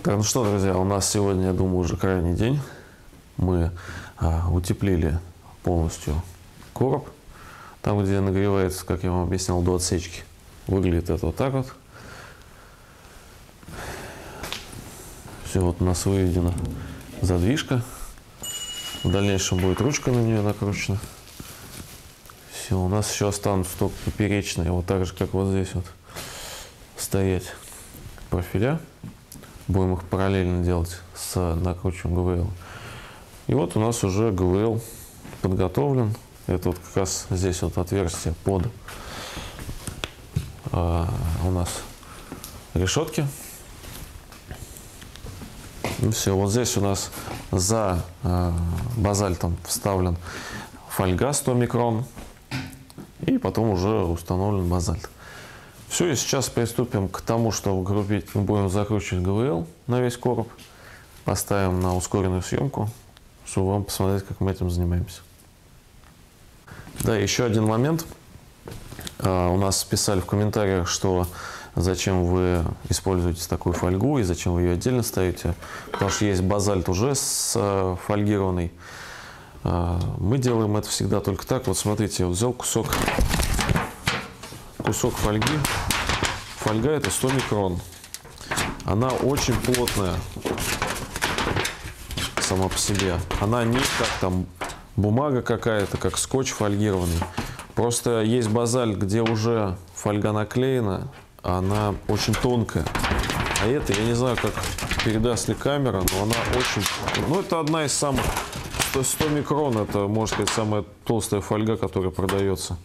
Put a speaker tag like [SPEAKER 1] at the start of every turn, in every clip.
[SPEAKER 1] Так, ну что, друзья, у нас сегодня, я думаю, уже крайний день. Мы утеплили полностью короб. Там, где нагревается, как я вам объяснял, до отсечки. Выглядит это вот так вот. Все, вот у нас выведена задвижка. В дальнейшем будет ручка на нее накручена. Все, у нас еще останутся только поперечные, вот так же, как вот здесь вот, стоять профиля. Будем их параллельно делать с накручиванием ГВЛ. И вот у нас уже ГВЛ подготовлен. Это вот как раз здесь вот отверстие под у нас решетки. И все, вот здесь у нас за базальтом вставлен фольга 100 микрон. И потом уже установлен базальт. Все, и сейчас приступим к тому, что мы будем закручивать ГВЛ на весь короб. Поставим на ускоренную съемку, чтобы вам посмотреть, как мы этим занимаемся. Да, еще один момент. У нас писали в комментариях, что зачем вы используете такую фольгу и зачем вы ее отдельно ставите. Потому что есть базальт уже сфольгированный. Мы делаем это всегда только так. Вот смотрите, я взял кусок фольги. Фольга это 100 микрон. Она очень плотная сама по себе. Она не как там бумага какая-то, как скотч фольгированный. Просто есть базальт, где уже фольга наклеена, она очень тонкая. А это, я не знаю, как передаст ли камера, но она очень... Ну, это одна из самых... 100 микрон, это, можно сказать, самая толстая фольга, которая продается.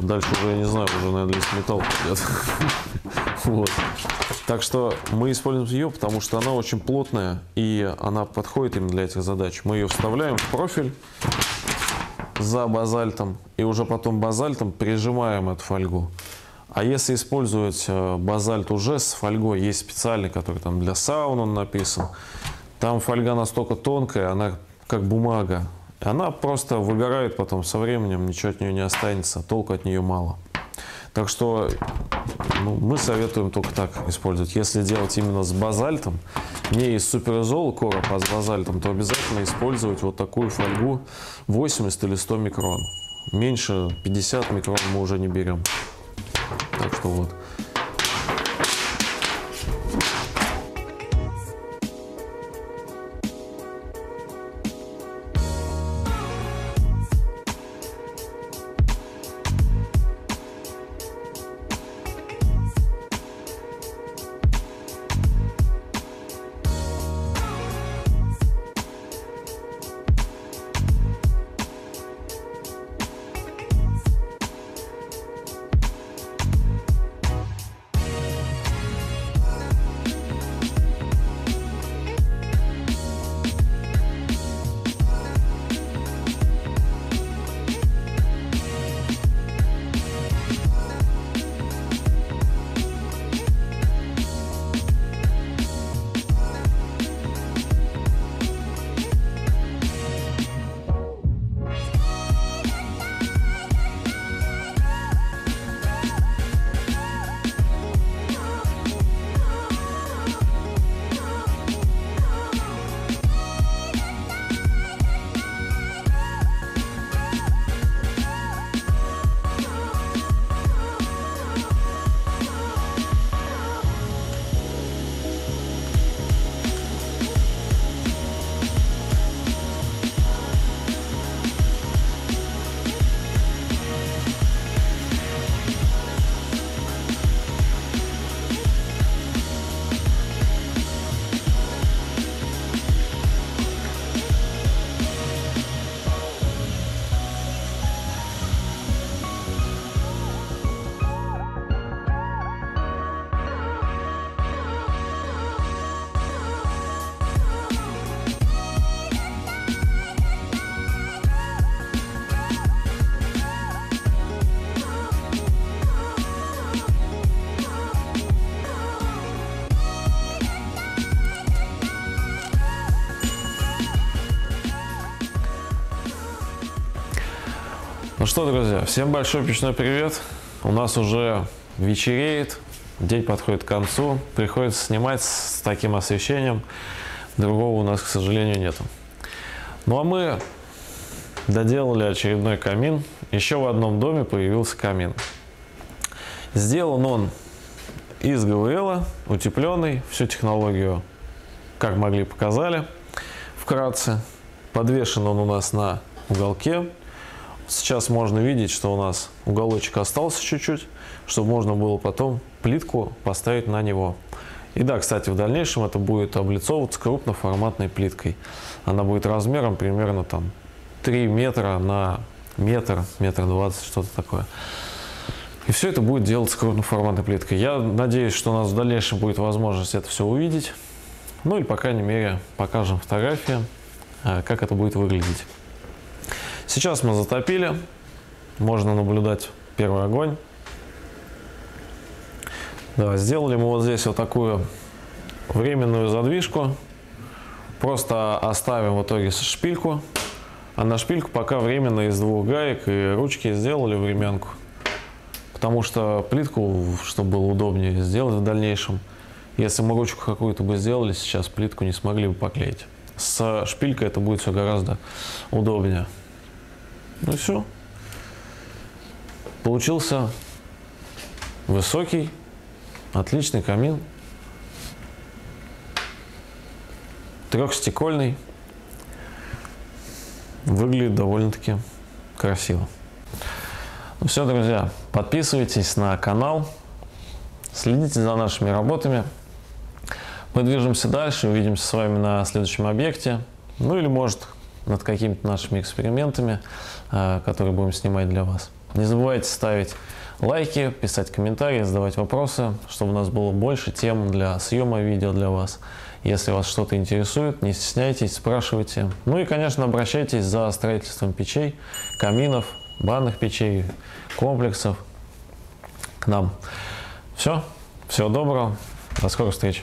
[SPEAKER 1] Дальше уже, я не знаю, уже, наверное, лист металл пойдет. Вот. Так что мы используем ее, потому что она очень плотная, и она подходит именно для этих задач. Мы ее вставляем в профиль за базальтом, и уже потом базальтом прижимаем эту фольгу. А если использовать базальт уже с фольгой, есть специальный, который там для сауны написан, там фольга настолько тонкая, она как бумага. Она просто выгорает потом со временем, ничего от нее не останется, толку от нее мало. Так что мы советуем только так использовать. Если делать именно с базальтом, не из суперизола короб, а с базальтом, то обязательно использовать вот такую фольгу 80 или 100 микрон. Меньше 50 микрон мы уже не берем. Так что вот.
[SPEAKER 2] Ну что, друзья, всем большой печной привет. У нас уже вечереет.
[SPEAKER 1] День подходит к концу, приходится снимать с таким освещением. Другого у нас, к сожалению, нету. Ну а мы доделали очередной камин. Еще в одном доме появился камин. Сделан он из ГВЛ, утепленный, всю технологию, как могли, показали вкратце. Подвешен он у нас на уголке. Сейчас можно видеть, что у нас уголочек остался чуть-чуть, чтобы можно было потом плитку поставить на него. И да, кстати, в дальнейшем это будет облицовываться крупноформатной плиткой. Она будет размером примерно там 3 метра на метр, метр 20, что-то такое. И все это будет делаться крупноформатной плиткой. Я надеюсь, что у нас в дальнейшем будет возможность это все увидеть. Ну или, по крайней мере, покажем фотографии, как это будет выглядеть. Сейчас мы затопили. Можно наблюдать первый огонь. Да, сделали мы вот здесь вот такую временную задвижку. Просто оставим в итоге шпильку. А на шпильку пока временно из 2 гаек и ручки сделали времянку. Потому что плитку, чтобы было удобнее сделать в дальнейшем, если мы ручку какую-то бы сделали, сейчас плитку не смогли бы поклеить. С шпилькой это будет все гораздо удобнее. Ну и все. Получился высокий, отличный камин. Трехстекольный. Выглядит довольно-таки красиво. Ну все, друзья, подписывайтесь на канал, следите за нашими работами. Мы движемся дальше, увидимся с вами на следующем объекте. Ну или, может, над какими-то нашими экспериментами, которые будем снимать для вас. Не забывайте ставить лайки, писать комментарии, задавать вопросы, чтобы у нас было больше тем для съема видео для вас. Если вас что-то интересует, не стесняйтесь, спрашивайте. Ну и, конечно, обращайтесь за строительством печей, каминов, банных печей, комплексов к нам. Все, всего доброго, до скорых встреч.